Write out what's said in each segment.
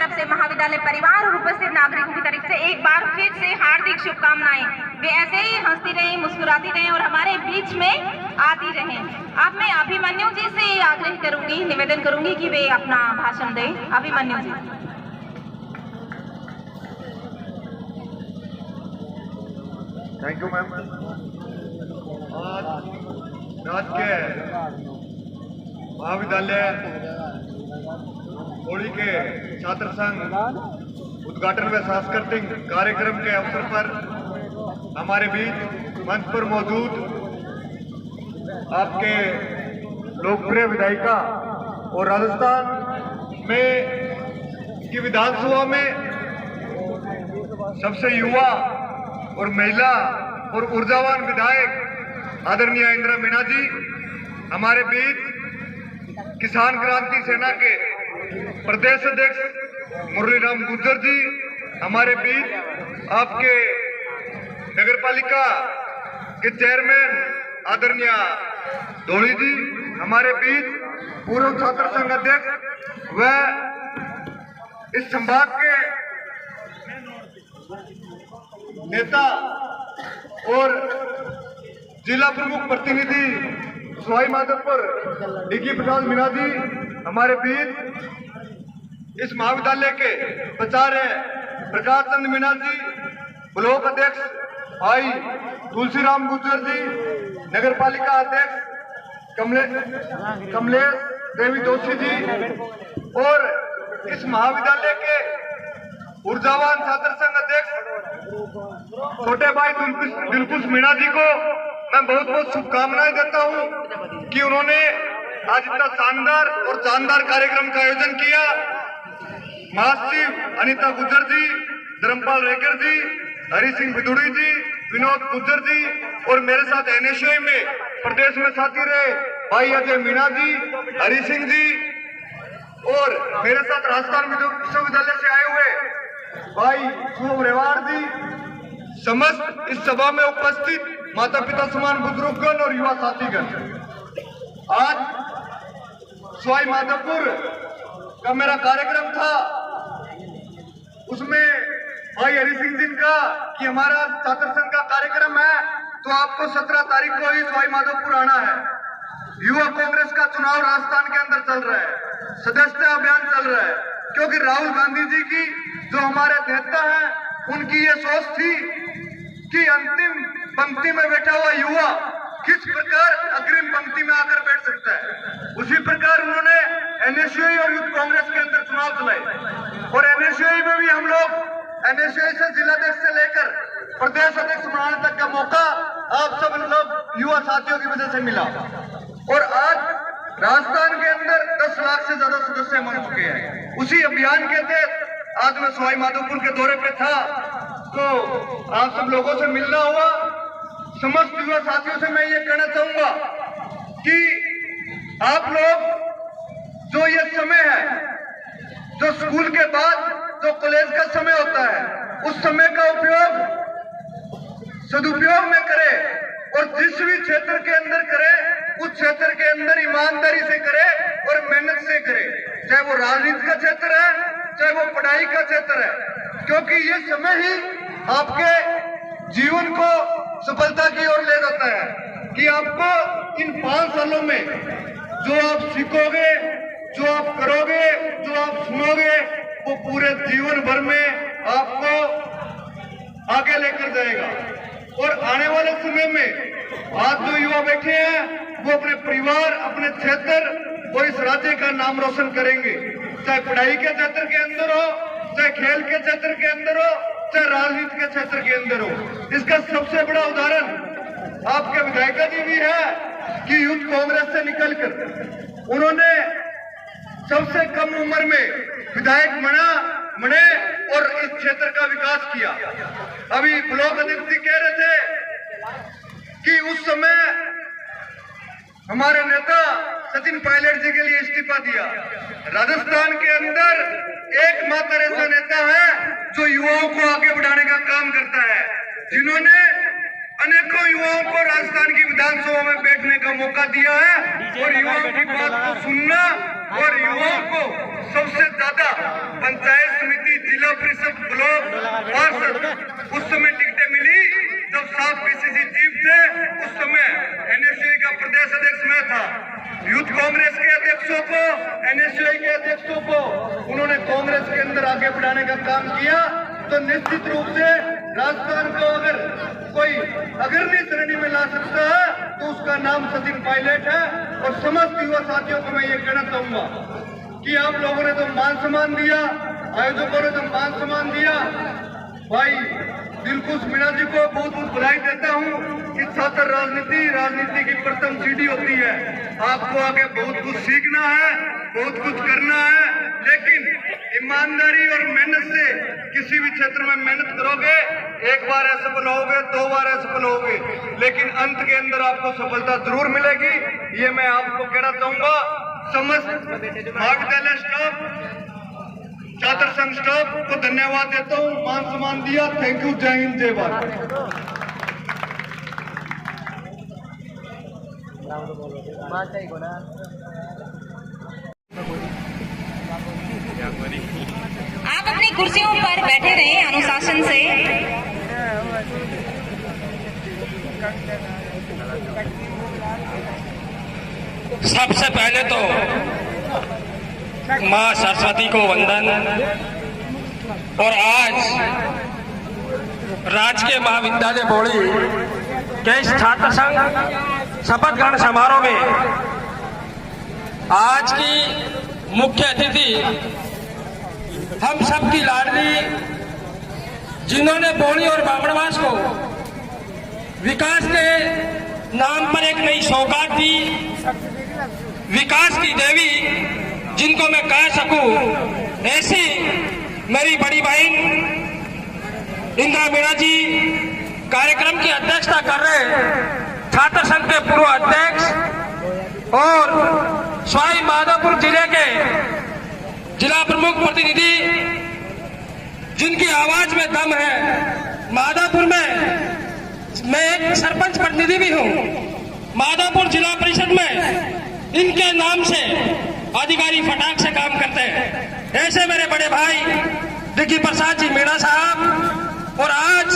तरफ से, महाविद्यालय परिवार और उपस्थित नागरिकों की तरफ से एक बार फिर से हार्दिक शुभकामनाएं। वे ऐसे ही हंसती रहें, मुस्कुराती रहें और हमारे बीच में आती रहें। अब मैं अभिमन्यु जी से आग्रह करूंगी, निवेदन करूंगी कि वे अपना भाषण दें। Abhimanyu ji. Thank you ma'am. आज के महाविद्यालय होली के छात्र संघ उद्घाटन व सांस्कृतिक कार्यक्रम के अवसर पर हमारे बीच मंच पर मौजूद आपके लोकप्रिय विधायिका और राजस्थान में की विधानसभा में सबसे युवा और महिला और ऊर्जावान विधायक आदरणीय इंदिरा मीणा जी हमारे बीच, किसान क्रांति सेना के प्रदेश अध्यक्ष मुरलीराम गुर्जर जी हमारे बीच, आपके नगर पालिका के चेयरमैन आदरणीय धोली जी हमारे बीच, पूर्व छात्र संघ अध्यक्ष व इस संभाग के नेता और जिला प्रमुख प्रतिनिधि सवाई माधोपुर डीके प्रसाद मीणा जी हमारे बीच, इस महाविद्यालय के प्राचार्य प्रकाश चंद मीणा जी, ब्लॉक अध्यक्ष भाई तुलसीराम गुर्जर जी, नगर पालिका अध्यक्ष कमलेश देवी जोशी जी और इस महाविद्यालय के ऊर्जावान छात्र संघ अध्यक्ष छोटे भाई दिलकुश मीणा जी को मैं बहुत बहुत शुभकामनाएं देता हूं कि उन्होंने आज इतना शानदार और जानदार कार्यक्रम का आयोजन किया। महासचिव अनीता गुर्जर जी, धर्मपाल रेकर जी, हरि सिंह बिदुड़ी जी, विनोद गुर्जर जी और मेरे साथ एनएसयूआई में प्रदेश में साथी रहे भाई अजय मीणा जी, हरि सिंह जी और मेरे साथ राजस्थान विश्वविद्यालय से आए हुए भाई शुभ रेवाड़ जी, समस्त इस सभा में उपस्थित माता पिता समान बुजुर्गगण और युवा साथीगण, आज सवाई माधोपुर का मेरा कार्यक्रम था, उसमें भाई हरि सिंह जी का कि हमारा छात्र संघ का कार्यक्रम है तो आपको 17 तारीख को ही सवाई माधोपुर आना है। युवा कांग्रेस का चुनाव राजस्थान के अंदर चल रहा है, सदस्यता अभियान चल रहा है, क्योंकि राहुल गांधी जी की जो हमारे नेता हैं उनकी ये सोच थी कि अंतिम पंक्ति में बैठा हुआ युवा किस प्रकार अग्रिम पंक्ति में आकर बैठ सकता है। उसी प्रकार उन्होंने एनएसयूआई और यूथ कांग्रेस के अंदर चुनाव चलाए और एनएसयूआई में भी हम लोग एनएसयूआई से जिलाध्यक्ष से लेकर प्रदेश अध्यक्ष बनाने तक का मौका आप सब लोग युवा साथियों की वजह से मिला और आज राजस्थान के अंदर 10 लाख से ज्यादा सदस्य बन चुके हैं। उसी अभियान के तहत आज मैं सवाई माधोपुर के दौरे पे था तो आप सब लोगों से मिलना हुआ। समस्त युवा साथियों से मैं ये कहना चाहूंगा कि आप लोग जो ये समय है, जो स्कूल के बाद जो कॉलेज का समय होता है, उस समय का उपयोग सदुपयोग में करें और जिस भी क्षेत्र के अंदर करें उस क्षेत्र के अंदर ईमानदारी से करें और मेहनत से करें, चाहे वो राजनीति का क्षेत्र है, चाहे वो पढ़ाई का क्षेत्र है, क्योंकि ये समय ही आपके जीवन को सफलता की ओर ले जाता है कि आपको इन 5 सालों में जो आप सीखोगे, जो आप करोगे, जो आप सुनोगे, वो पूरे जीवन भर में आपको आगे लेकर जाएगा। और आने वाले समय में आज जो युवा बैठे हैं वो अपने परिवार, अपने क्षेत्र और इस राज्य का नाम रोशन करेंगे, चाहे पढ़ाई के क्षेत्र के अंदर हो, चाहे खेल के क्षेत्र के अंदर हो, चाहे राजनीति के क्षेत्र के अंदर हो। इसका सबसे बड़ा उदाहरण आपके विधायिका जी भी है कि यूथ कांग्रेस से निकलकर उन्होंने सबसे कम उम्र में विधायक बने और इस क्षेत्र का विकास किया। अभी ब्लॉक अध्यक्ष जी कह रहे थे कि उस समय हमारे नेता सचिन पायलट जी के लिए इस्तीफा दिया। राजस्थान के अंदर एकमात्र ऐसा नेता है जो युवाओं को आगे बढ़ाने का काम करता है, जिन्होंने अनेकों युवाओं को राजस्थान की विधानसभा में बैठने का मौका दिया है और युवाओं की बात को सुनना और युवाओं को सबसे ज्यादा पंचायत समिति, जिला परिषद, ब्लॉक, पार्षद उस समय टिकटें मिली जब साहब पीसीसी चीफ थे। उस समय एनएसयूआई का प्रदेश अध्यक्ष मैं था। यूथ कांग्रेस के अध्यक्षों को, एनएसयूआई के अध्यक्षों को उन्होंने कांग्रेस के अंदर आगे बढ़ाने का काम किया। तो निश्चित रूप से राजस्थान को अगर कोई अग्रणी श्रेणी में ला सकता है तो उसका नाम सचिन पायलट है। और समस्त युवा साथियों को मैं ये कहना चाहूंगा कि आप लोगों ने तो मान सम्मान दिया, आयोजकों ने तो मान सम्मान दिया। भाई दिलखुश मीणा जी को बहुत बहुत बधाई देता हूँ कि छात्र राजनीति की प्रथम सीढ़ी होती है। आपको आगे बहुत कुछ सीखना है, बहुत कुछ करना है, लेकिन ईमानदारी और मेहनत से किसी भी क्षेत्र में मेहनत करोगे, एक बार असफल होगे, 2 बार असफल होगे, लेकिन अंत के अंदर आपको सफलता जरूर मिलेगी। ये मैं आपको कहना चाहूंगा। समस्त महाविद्यालय स्टाफ, छात्र संघ स्टाफ को धन्यवाद देता हूँ, मान सम्मान दिया। Thank you. जय हिंद, जय भारत। आप अपनी कुर्सियों पर बैठे रहें अनुशासन से। सबसे पहले तो माँ सरस्वती को वंदन। और आज राजकीय महाविद्यालय बौड़ी के इस छात्र संघ शपथ ग्रहण समारोह में आज की मुख्य अतिथि हम सबकी लाडली, जिन्होंने बौड़ी और बामणवास को विकास के नाम पर एक नई सौगात दी, विकास की देवी जिनको मैं कह सकूं, ऐसी मेरी बड़ी बहन इंदिरा मीणा जी कार्यक्रम की अध्यक्षता कर रहे छात्र संघ के पूर्व अध्यक्ष और सवाई माधोपुर जिले के जिला प्रमुख प्रतिनिधि, जिनकी आवाज में दम है। माधोपुर में मैं एक सरपंच प्रतिनिधि भी हूं। माधोपुर जिला परिषद में इनके नाम से अधिकारी फटाक से काम करते हैं। ऐसे मेरे बड़े भाई डिग्गी प्रसाद जी मीणा साहब, और आज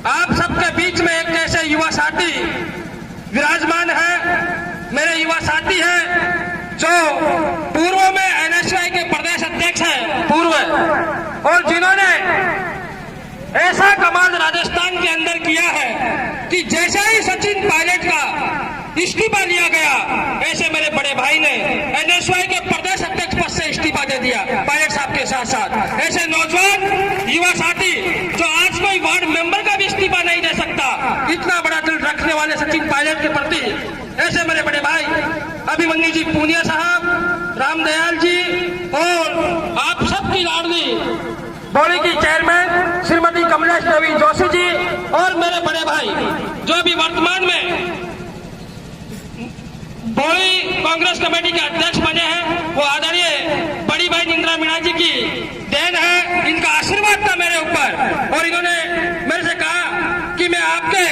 आप सबके बीच में एक ऐसे युवा साथी विराजमान है। मेरे युवा साथी हैं जो पूर्व में एनएसयूआई के प्रदेश अध्यक्ष हैं, पूर्व, और जिन्होंने ऐसा कमाल राजस्थान के अंदर किया है कि जैसे ही सचिन पायलट का इस्तीफा लिया गया, ऐसे मेरे बड़े भाई ने एनएसयूआई के प्रदेश अध्यक्ष पद से इस्तीफा दे दिया पायलट साहब के साथ साथ। ऐसे नौजवान युवा साथी जो आज कोई वार्ड मेंबर का भी इस्तीफा नहीं दे सकता, इतना बड़ा दिल रखने वाले सचिन पायलट के प्रति ऐसे मेरे बड़े भाई अभिमन्यु जी पूनिया साहब, रामदयाल जी, और आप सबकी लाडली बौड़ी की चेयरमैन श्रीमती कमलेश देवी जोशी जी, और मेरे बड़े भाई जो भी वर्तमान में बौड़ी कांग्रेस कमेटी के अध्यक्ष बने हैं, वो आदरणीय बड़ी बहन इंदिरा मीणा जी की देन है। इनका आशीर्वाद था मेरे ऊपर, और इन्होंने मेरे से कहा कि मैं आपके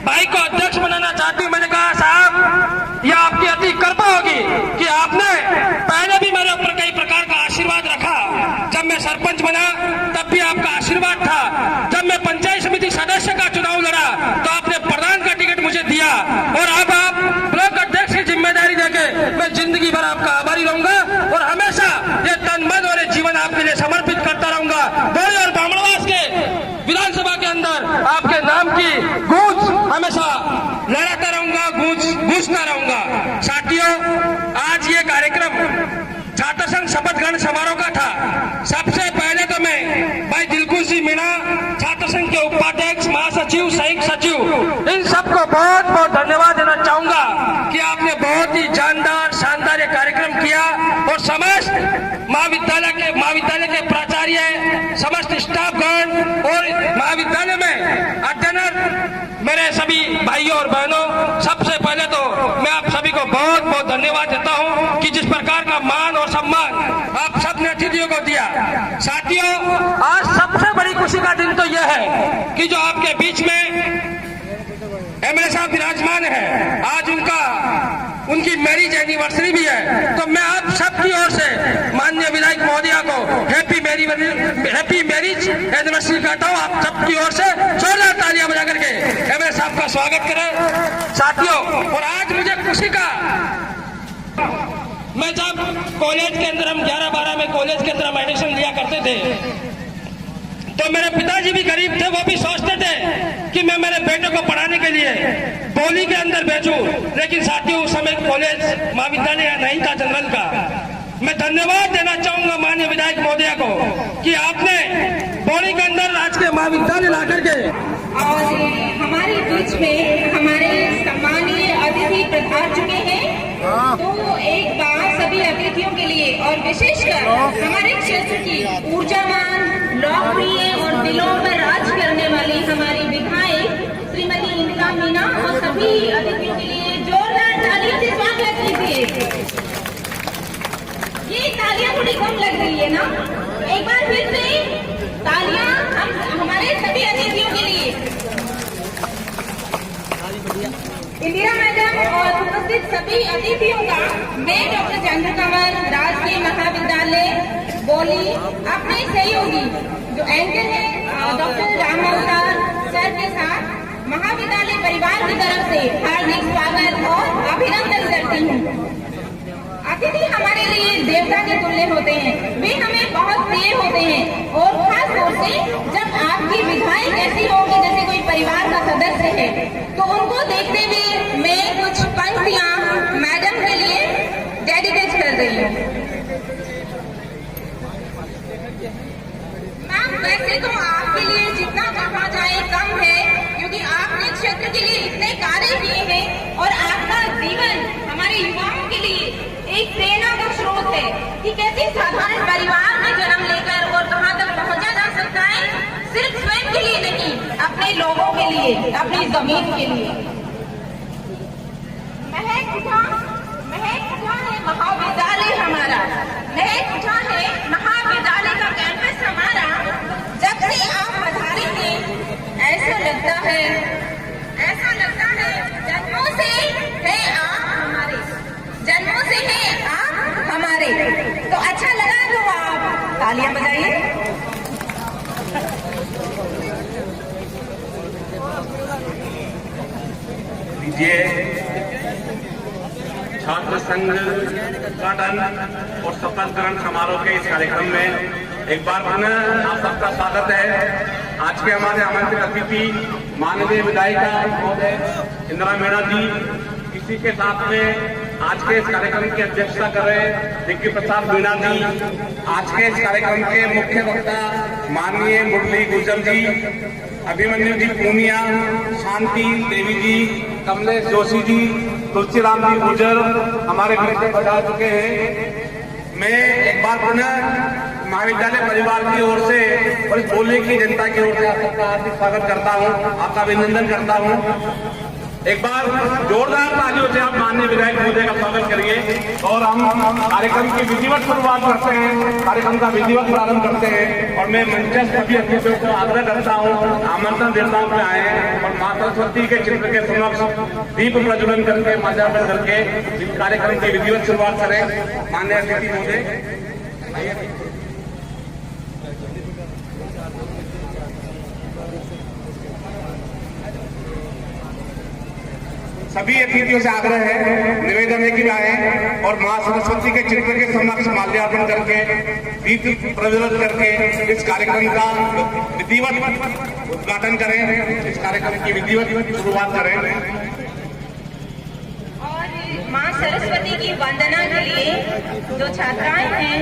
भाई को अध्यक्ष बनाना चाहती हूँ। मैंने कहा साहब, यह आपकी अति कृपा होगी कि आपने पहले भी मेरे ऊपर कई प्रकार का आशीर्वाद रखा। जब मैं सरपंच बना तब भी आपका आशीर्वाद था। जब मैं पंचायत समिति सदस्य का चुनाव लड़ा तो आपने प्रधान का टिकट मुझे दिया, और अब आप ब्लॉक अध्यक्ष की जिम्मेदारी देके मैं जिंदगी भर आपका आभारी रहूंगा और हमेशा ये तन मन और जीवन आपके लिए समर्पित करता रहूंगा। बौड़ी और बामणवास के विधानसभा के अंदर आपके नाम की गूंज हमेशा लहराता रहूंगा, गूंजता रहूंगा। साथियों, आज ये कार्यक्रम छात्र संघ शपथ ग्रहण समारोह का था। सबसे पहले तो मैं भाई दिलखुश जी मीणा, छात्र संघ के उपाध्यक्ष, महासचिव, संयुक्त सचिव, इन सबको बहुत बहुत धन्यवाद देना चाहूंगा कि आपने बहुत ही जानदार शानदार ये कार्यक्रम किया, और समस्त महाविद्यालय के प्राचार्य, समस्त स्टाफगण और महाविद्यालय में अध्ययनरत मेरे सभी भाइयों और बहनों, सबसे पहले तो मैं आप सभी को बहुत बहुत धन्यवाद देता हूं कि जिस प्रकार का मान और सम्मान आप सबने अतिथियों को दिया। साथियों, आज सबसे बड़ी खुशी का दिन तो यह है कि जो आपके बीच में एमएलए साहब विराजमान है, आज उनकी मैरिज एनिवर्सरी भी है, तो मैं आप सबकी ओर से माननीय विधायक महोदया को हैप्पी मैरिज एनिवर्सरी करता हूँ। आप सबकी ओर से जोरदार तालियां बजा करके एमएलए साहब का स्वागत करें साथियों। और आज मुझे खुशी का, मैं जब कॉलेज के अंदर हम 11-12 में कॉलेज के अंदर हम एडमिशन लिया करते थे, तो मेरे पिताजी भी गरीब थे, वो भी सोचते थे कि मैं मेरे बेटे को पढ़ाने के लिए बोली के अंदर भेजूं, लेकिन साथियों उस समय कॉलेज महाविद्यालय नहीं था जनरल का। मैं धन्यवाद देना चाहूंगा माननीय विधायक महोदया को कि आपने बोली के अंदर राजकीय महाविद्यालय ला करके। और हमारे बीच में हमारे सम्मानीय अतिथि पधार चुके हैं, तो एक बार सभी अतिथियों के लिए और विशेषकर हमारे क्षेत्र की ऊर्जावान, लोकप्रिय और दिलों पर राज करने वाली हमारी विधायक श्रीमती इंदिरा मीना और सभी अतिथियों के लिए जोरदार तालियों से स्वागत कीजिए। ये तालियां थोड़ी कम लग रही है ना, एक बार फिर से तालियां हम हमारे सभी अतिथियों के लिए। इंदिरा मैडम और उपस्थित सभी अतिथियों का मैं डॉक्टर चंद्र कंवर, राजकीय महाविद्यालय बोली, अपने सहयोगी जो एंकर है डॉक्टर राम अवतार सर के साथ महाविद्यालय परिवार की तरफ से हार्दिक स्वागत और अभिनंदन करती हूँ। अतिथि हमारे लिए देवता के तुल्य होते हैं, वे हमें बहुत प्रिय होते हैं और खास तौर से जब आपकी विधायक ऐसी होगी जैसे कोई परिवार का सदस्य है, तो उनको देखते हुए मैं कुछ पंक्तियां मैडम के लिए डेडिकेट कर रही हूँ। मैम, वैसे तो आपके लिए जितना कहा जाए कम है, क्योंकि आपने क्षेत्र के लिए इतने कार्य किए हैं और आपका जीवन हमारे युवाओं के लिए एक प्रेरणा का स्रोत है कि कैसे साधारण परिवार में जन्म लेकर और कहां तक पहुंचा जा सकता है, सिर्फ स्वयं के लिए नहीं, अपने लोगों के लिए, अपनी जमीन के लिए। महक उठा है महाविद्यालय हमारा, महक उठा है महाविद्यालय का कैंपस हमारा। जब से आप पधारे हैं ऐसा लगता है जन्मों से है आप हमारे, जन्मों से है आप हमारे। तो अच्छा लगा तो आप तालियां बजाइए। लीजिए छात्र संघ उद्घाटन और शपथ ग्रहण समारोह के इस कार्यक्रम में एक बार पुनः आप सबका स्वागत है। आज के हमारे आमंत्रित अतिथि माननीय विधायिका महोदय इंदिरा मीणा जी, इसी के साथ में आज के इस कार्यक्रम की अध्यक्षता कर रहे दिग्विजय प्रसाद मीणा जी, आज के इस कार्यक्रम के मुख्य वक्ता माननीय मुरली गुर्जर जी, अभिमन्यु जी पूनिया, शांति देवी जी, कमलेश जोशी जी, तुलसीराम जी गुर्जर हमारे बीच में पधार चुके हैं। मैं एक बार पुनः महाविद्यालय परिवार की ओर से और इस बोलने की जनता की ओर से आप सबका हार्दिक स्वागत करता हूं, आपका अभिनंदन करता हूं। एक बार जोरदार तालियों से आप माननीय विधायक महोदय का स्वागत करिए और हम कार्यक्रम की विधिवत शुरुआत करते हैं, कार्यक्रम का विधिवत प्रारंभ करते हैं। और मैं मंचस्थ सभी अतिथियों को आग्रह करता हूं, आमंत्रण देता हूं कि आए और माता सरस्वती के चित्र के समक्ष दीप प्रज्वलन करके माल्यार्पण करके इस कार्यक्रम की विधिवत शुरुआत करें। माननीय अतिथि महोदय सभी अतिथियों से आग्रह है, निवेदन है कि आए और मां सरस्वती के चित्र के समक्ष माल्यार्पण करके दीप प्रज्वलित करके इस कार्यक्रम का विधिवत उद्घाटन करें, इस कार्यक्रम की विधिवत शुरुआत करें। और मां सरस्वती की वंदना के लिए जो छात्राएं हैं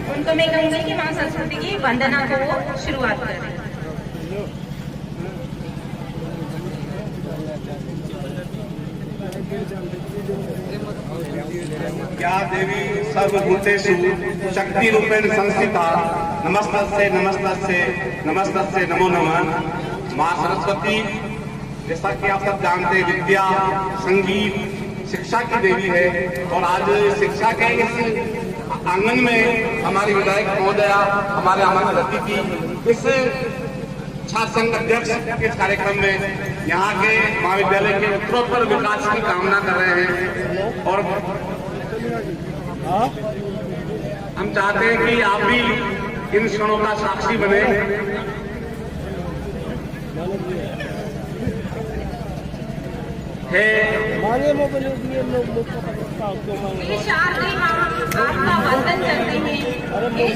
उनको मैं कहूंगी कि मां सरस्वती की वंदना को शुरुआत करें। या देवी सर्वभूतेषु शक्ति रूपेण संस्थिता नमस्तस्यै नमस्तस्यै नमस्तस्यै नमो नमः। मां सरस्वती जैसा कि आप सब जानते हैं विद्या, संगीत, शिक्षा की देवी है और आज शिक्षा के इस आंगन में हमारी विधायक महोदया, हमारे आमंत्रित अतिथि, इस छात्र संघ अध्यक्ष इस कार्यक्रम में यहाँ के महाविद्यालय के उत्तरोत्तर विकास की कामना कर रहे हैं और हम चाहते हैं कि आप भी इन क्षणों का साक्षी बने। शारदे माँ आपका वंदन करते हैं,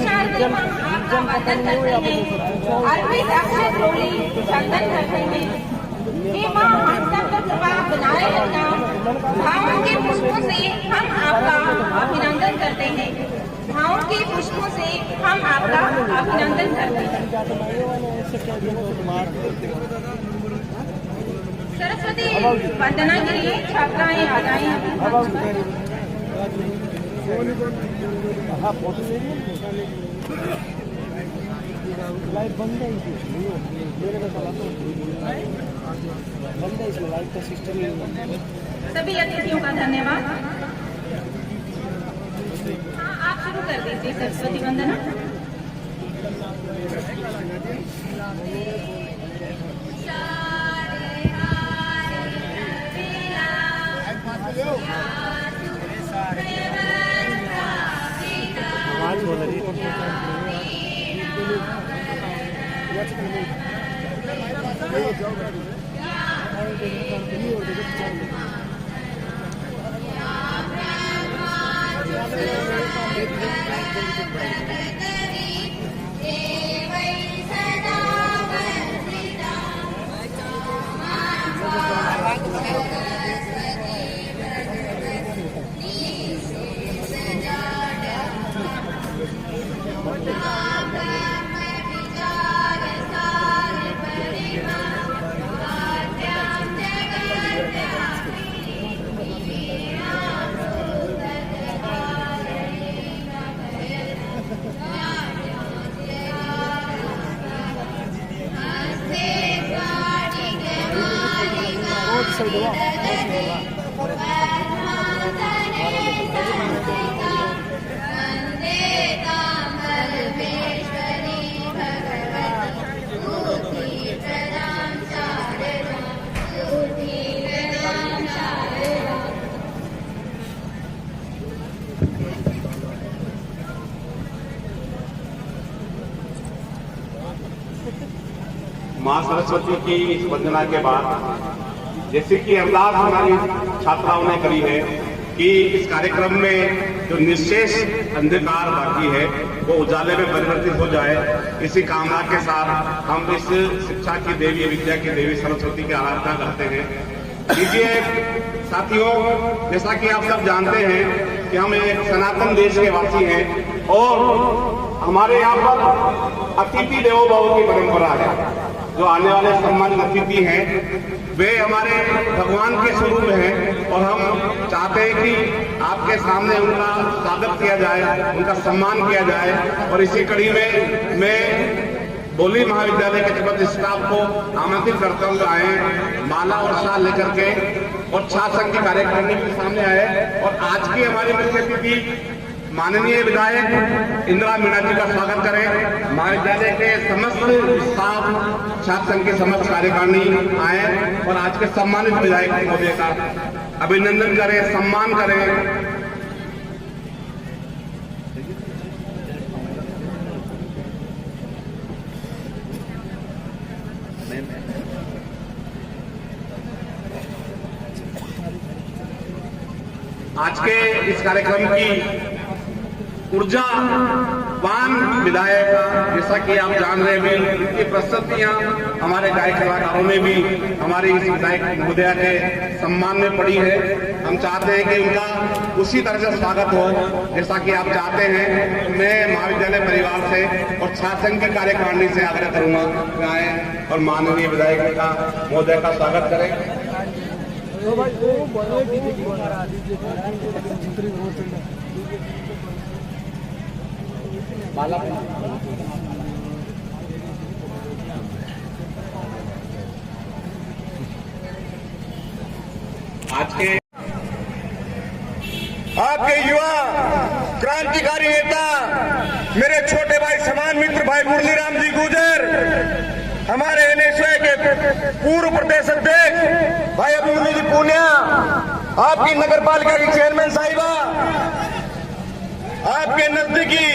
शारदे माँ आपका वंदन करते हैं, अर्पित अक्षय रोली चंदन करते हैं। हे माँ हम सब पर कृपा बनाए रखना। भावों के पुष्पों से हम आपका अभिनंदन करते हैं, भावों के पुष्पों से हम आपका अभिनंदन करते हैं। सरस्वती वंदना के लिए छात्राएं आ जाएं। लाइट बंद है मेरे को बंद है इसमें लाइट का सिस्टम ही नहीं। सभी अतिथियों का धन्यवाद। हाँ आप शुरू कर दीजिए सरस्वती वंदना। आवाज बोल रही माँ सरस्वती की इस वंदना के बाद जैसे कि अरदास हमारी छात्राओं ने करी है कि इस कार्यक्रम में जो निशेष अंधकार बाकी है वो उजाले में परिवर्तित हो जाए, इसी कामना के साथ हम इस शिक्षा की देवी, विद्या की देवी सरस्वती की आराधना करते हैं। लीजिए साथियों, जैसा कि आप सब जानते हैं कि हम एक सनातन देश के वासी हैं और हमारे यहाँ पर अतिथि देवो भव की परंपरा है। जो आने वाले सम्मानित अतिथि हैं वे हमारे भगवान के स्वरूप हैं और हम चाहते हैं कि आपके सामने उनका स्वागत किया जाए, उनका सम्मान किया जाए। और इसी कड़ी में मैं बोली महाविद्यालय के समस्त स्टाफ को आमंत्रित करता हूँ आए, माला और शाल लेकर के और छात्र संघ की कार्यकारिणी के सामने आए। और आज की हमारी मुख्य अतिथि माननीय विधायक इंदिरा मीणा जी का स्वागत करें। महाविद्यालय के समस्त स्टाफ, छात्र संघ के समस्त कार्यकारिणी आए और आज के सम्मानित विधायक महोदय का अभिनंदन करें, सम्मान करें। आज के इस कार्यक्रम की ऊर्जावान विधायक, जैसा कि आप जान रहे हैं, उनकी प्रस्तुतियां हमारे गायक कलाकारों ने भी हमारे इस विधायक महोदया के सम्मान में पड़ी है। हम चाहते हैं कि उनका उसी तरह से स्वागत हो जैसा कि आप चाहते हैं। मैं महाविद्यालय परिवार से और छात्र संघ की कार्यकारिणी से आग्रह करूंगा कि आए और माननीय विधायक का महोदय का स्वागत करें। आज के आपके युवा क्रांतिकारी नेता, मेरे छोटे भाई, समान मित्र भाई मुरलीराम जी गुर्जर हमारे एनएसए के पूर्व प्रदेश अध्यक्ष भाई अभिमन्यु जी पूनिया, आपकी नगर पालिका की चेयरमैन साहिबा, आपके नजदीकी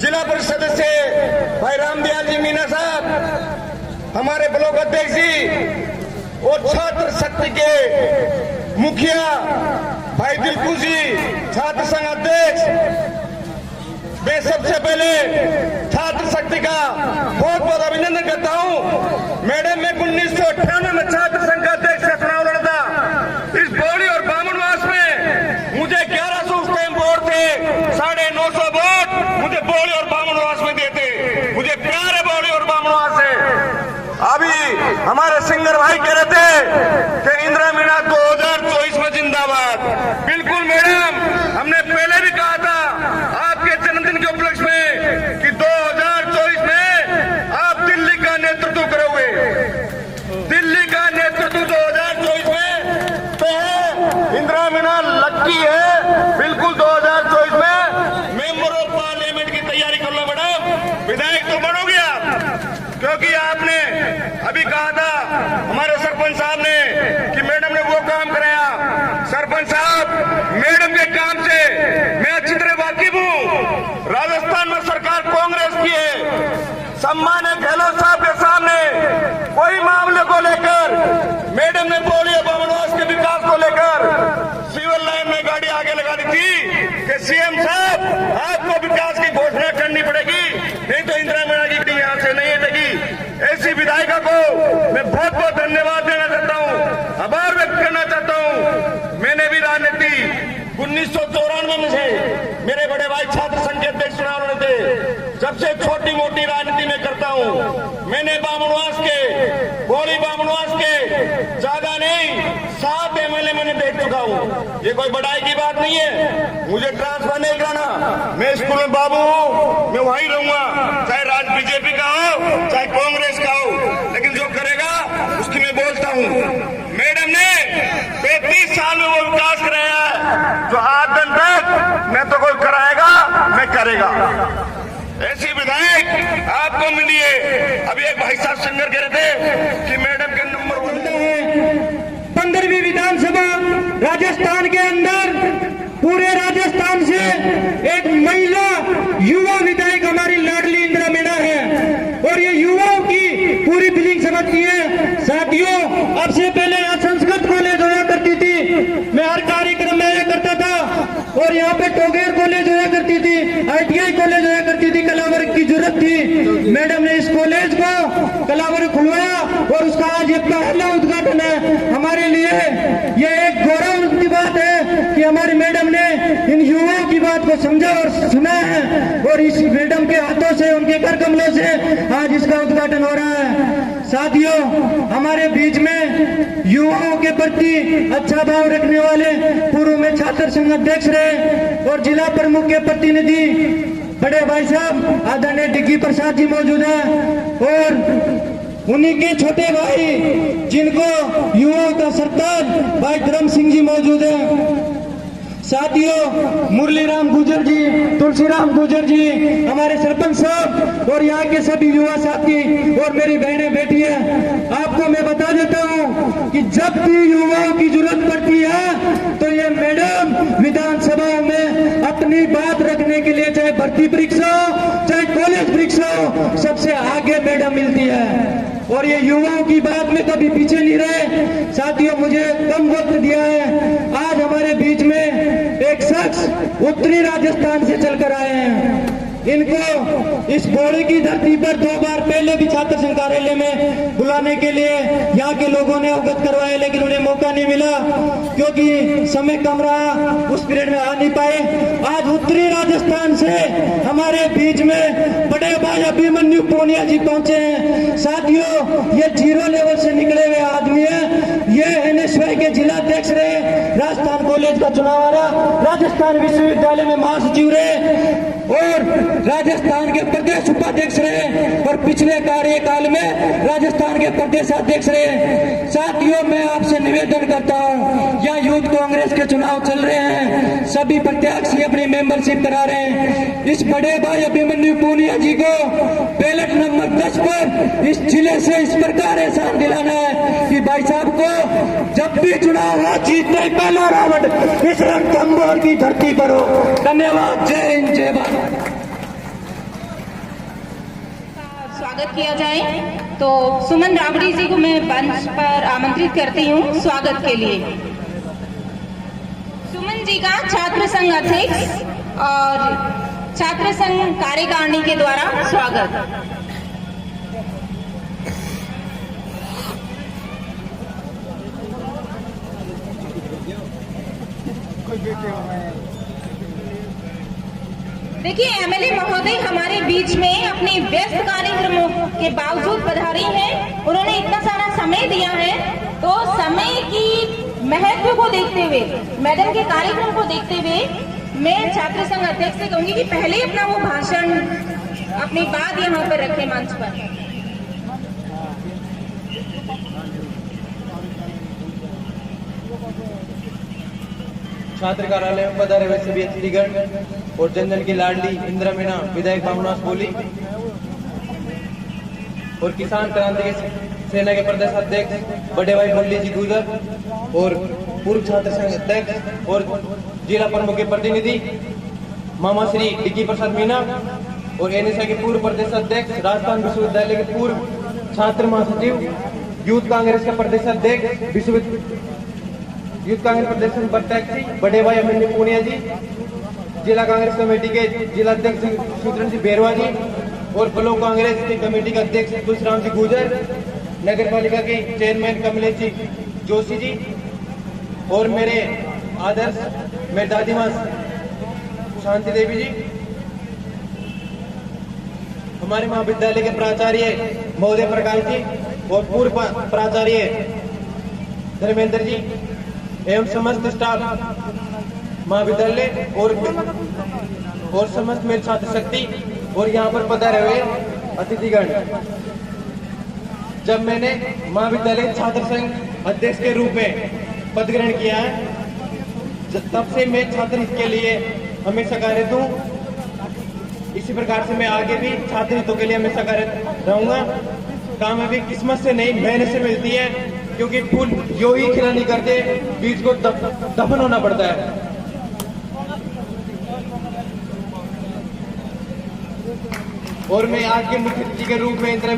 जिला परिषद सदस्य भाई रामदयाल जी मीना साहब, हमारे ब्लॉक अध्यक्ष जी और छात्र शक्ति के मुखिया भाई दिलखुश जी, छात्र संघ अध्यक्ष, मैं सबसे पहले छात्र शक्ति का बहुत बहुत अभिनंदन करता हूं। मैडम, मैं 1998 में छात्र संघ का अध्यक्ष का चुनाव लड़ा था। इस बौड़ी और बामनवास में मुझे 1100 उस टाइम वोट थे, 950 वोट मुझे बौड़ी और बामनवास में देते। मुझे प्यार है बौड़ी और बामनवास से। अभी हमारे सिंगर भाई कह रहे थे कि इंदिरा मीणा 2024 में जिंदाबाद। बिल्कुल मैडम, हमने पहले भी कहा था आपके जन्मदिन के उपलक्ष्य में कि 2024 में आप दिल्ली का नेतृत्व करोगे। दिल्ली का नेतृत्व 2024 में तो है, इंदिरा मीणा लक्की है। बिल्कुल 2024 में मेंबर ऑफ पार्लियामेंट की तैयारी कर लो मैडम, विधायक तो बनोगे आप। क्योंकि आपने अभी कहा था हमारे सरपंच साहब ने कि मैडम ने वो काम कराया। सरपंच साहब, मैडम के काम से मैं अच्छी तरह वाकिफ हूँ। राजस्थान में सरकार कांग्रेस की है। सम्मान्य गहलोत साहब के सामने कोई मामले को लेकर मैडम ने बौड़ी और बामनवास के विकास को लेकर सिविल लाइन में गाड़ी आगे लगा दी थी कि सीएम साहब आपको विकास की घोषणा करनी पड़ेगी, नहीं तो इंदिरा मीणा की गाड़ी यहां से नहीं हटेगी। ऐसी विधायिका को मैं बहुत बहुत धन्यवाद देना चाहता हूं, आभार व्यक्त करना चाहता हूं। मैंने भी राजनीति 1994 में से मेरे बड़े भाई छात्र संघ के अध्यक्ष चुनाव लड़े थे। जब से छोटी मोटी राजनीति में करता हूं। मैंने बामनवास के, बौड़ी बामनवास के ज्यादा नहीं 7 एमएलए मैंने देख चुका हूं। ये कोई बड़ाई की बात नहीं है। मुझे ट्रांसफर नहीं कराना। मैं स्कूल में बाबू हूं, मैं वहीं रहूंगा, चाहे राज बीजेपी का हो चाहे कांग्रेस का हो, लेकिन जो करेगा उसकी मैं बोलता हूं। मैडम ने 35 साल में वो विकास कराया है जो आज दिन तक मैं तो कोई कराएगा, मैं करेगा। ऐसी विधायक आपको मिली है। अभी एक भाई साहब सिंगर कह रहे थे कि मैडम के नंबर 15वीं विधानसभा राजस्थान के अंदर पूरे राजस्थान से एक महिला युवा विधायक हमारी लाडली इंदिरा मीणा है और ये युवाओं की पूरी फीलिंग समझती है। साथियों, अब से पहले यहाँ संस्कृत कॉलेज होया करती थी, मैं हर कार्यक्रम में आया करता था और यहाँ पे टोगेर कॉलेज होया करती थी, ITI कॉलेज होया करती थी। कलावर्ग की जरूरत थी, मैडम ने इस कॉलेज को कलावर्ग खुलवाया और उसका आज ये पहला उद्घाटन है। हमारे लिए ये एक गौरव की बात है कि हमारी मैडम ने इन युवाओं की बात को समझा और सुना है और इस मैडम के हाथों से, उनके कर कमलों से आज इसका उद्घाटन हो रहा है। साथियों, हमारे बीच में युवाओं के प्रति अच्छा भाव रखने वाले पूर्व में छात्र संघ अध्यक्ष रहे और जिला प्रमुख के प्रतिनिधि बड़े भाई साहब आदरणीय डिग्गी प्रसाद जी मौजूद हैं और उन्हीं के छोटे भाई जिनको युवाओं का सरताज भाई धर्म सिंह जी मौजूद हैं। साथियों, मुरली राम गुजर जी, तुलसीराम गुजर जी, हमारे सरपंच साहब और यहाँ के सभी युवा साथी और मेरी बहनें बैठी है। आपको मैं बता देता हूँ कि जब भी युवाओं की जरूरत पड़ती है तो ये मैडम विधानसभा में अपनी बात रखने के लिए, चाहे भर्ती परीक्षा हो चाहे कॉलेज परीक्षा हो, सबसे आगे मैडम मिलती है और ये युवाओं की बात में कभी पीछे नहीं रहे। साथियों, मुझे कम वक्त दिया है। आज हमारे बीच में एक शख्स उत्तरी राजस्थान से चलकर आए हैं। इनको इस बौड़ी की धरती पर 2 बार पहले भी छात्र संघ कार्यालय में बुलाने के लिए यहाँ के लोगों ने अवगत करवाया, लेकिन उन्हें मौका नहीं मिला क्योंकि समय कम रहा, उस पीरियड में आ नहीं पाए। आज उत्तरी राजस्थान से हमारे बीच में बड़े भाई अभिमन्यु पूनिया जी पहुंचे हैं। साथियों, ये 0 लेवल से निकले हुए आदमी है। ये NSY के जिला अध्यक्ष रहे, राजस्थान कॉलेज का चुनाव आ रहा, राजस्थान विश्वविद्यालय में महासचिव रहे और राजस्थान के प्रदेश उपाध्यक्ष रहे और पिछले कार्यकाल में राजस्थान के प्रदेश अध्यक्ष रहे। साथियों, मैं आपसे निवेदन करता हूं, यहाँ यूथ कांग्रेस के चुनाव चल रहे हैं, सभी प्रत्याशी अपनी मेंबरशिप करा रहे हैं। इस बड़े भाई अभिमन्यु पूनिया जी को बैलेट नंबर 10 पर इस जिले से इस प्रकार एहसान दिलाना है कि भाई साहब को जब भी चुनाव हो, जीतने पहला रावण इस रणथंभौर की धरती पर हो। धन्यवाद। जय हिंद, जय भारत। स्वागत किया जाए तो सुमन रावड़ी जी को मैं मंच पर आमंत्रित करती हूँ स्वागत के लिए। सुमन जी का छात्र संघ अध्यक्ष और छात्र संघ कार्यकारिणी के द्वारा स्वागत। देखिए, एमएलए महोदय हमारे बीच में अपने व्यस्त कार्यक्रमों के बावजूद पधारी हैं। उन्होंने इतना सारा समय दिया है, तो समय की महत्व को देखते हुए, मैडम के कार्यक्रम को देखते हुए मैं छात्र संघ अध्यक्ष से कहूंगी कि पहले अपना वो भाषण, अपनी बात यहाँ पर रखें मंच पर। छात्र कार्यालय में पधारे हुए सभी अतिथिगण और जन जन की लाडली इंदिरा मीना विधायक भावनास बोली और किसान क्रांति सेना के प्रदेश अध्यक्ष बड़े भाई मुरली जी गुजर और पूर्व छात्र संघ अध्यक्ष और जिला प्रमुख के प्रतिनिधि मामा श्री डिकी प्रसाद मीना और एनएसए के पूर्व प्रदेश अध्यक्ष, राजस्थान विश्वविद्यालय के पूर्व छात्र महासचिव, यूथ कांग्रेस के प्रदेश अध्यक्ष, यूथ कांग्रेस प्रदेश प्रत्याशी बड़े भाई अभिमन्यु पूनिया जी, जिला कांग्रेस कमेटी के जिला अध्यक्ष सुदर्शन जी बेरवा जी और ब्लॉक कांग्रेस की कमेटी के अध्यक्ष तुलसीराम जी गुजर, नगर पालिका के चेयरमैन कमलेश जी जोशी जी और मेरे आदर्श मेरी दादी माँ शांति देवी जी, हमारे महाविद्यालय के प्राचार्य महोदय प्रकाश जी और पूर्व प्राचार्य धर्मेंद्र जी एवं समस्त स्टाफ महाविद्यालय और समस्त मेरे छात्र शक्ति और यहाँ पर पधारे हुए अतिथिगण। जब मैंने महाविद्यालय छात्र संघ अध्यक्ष के रूप में पद ग्रहण किया है, तब से मैं छात्र हित के लिए हमेशा कार्यरत हूँ। इसी प्रकार से मैं आगे भी छात्र हितों के लिए हमेशा कार्यरत रहूंगा। काम अभी किस्मत से नहीं, मेहनत से मिलती है, क्योंकि फूल यो ही खिला नहीं करते, बीज को दफन होना पड़ता है। और मैं आज के मुख्य अतिथि के रूप में इंदिरा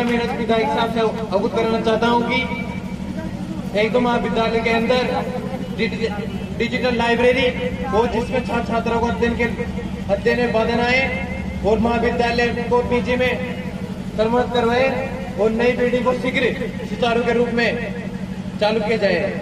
मीना विधायक साहब से अवगत कराना चाहता हूं कि एक तो महाविद्यालय के अंदर डिजिटल लाइब्रेरी हो, जिसमें छात्र छात्राओं को अध्ययन में बाधन आए और महाविद्यालय को पीजी में कर्मरत करवाए और नई पीढ़ी को शीघ्र सुचारू के रूप में चालू किया जाए।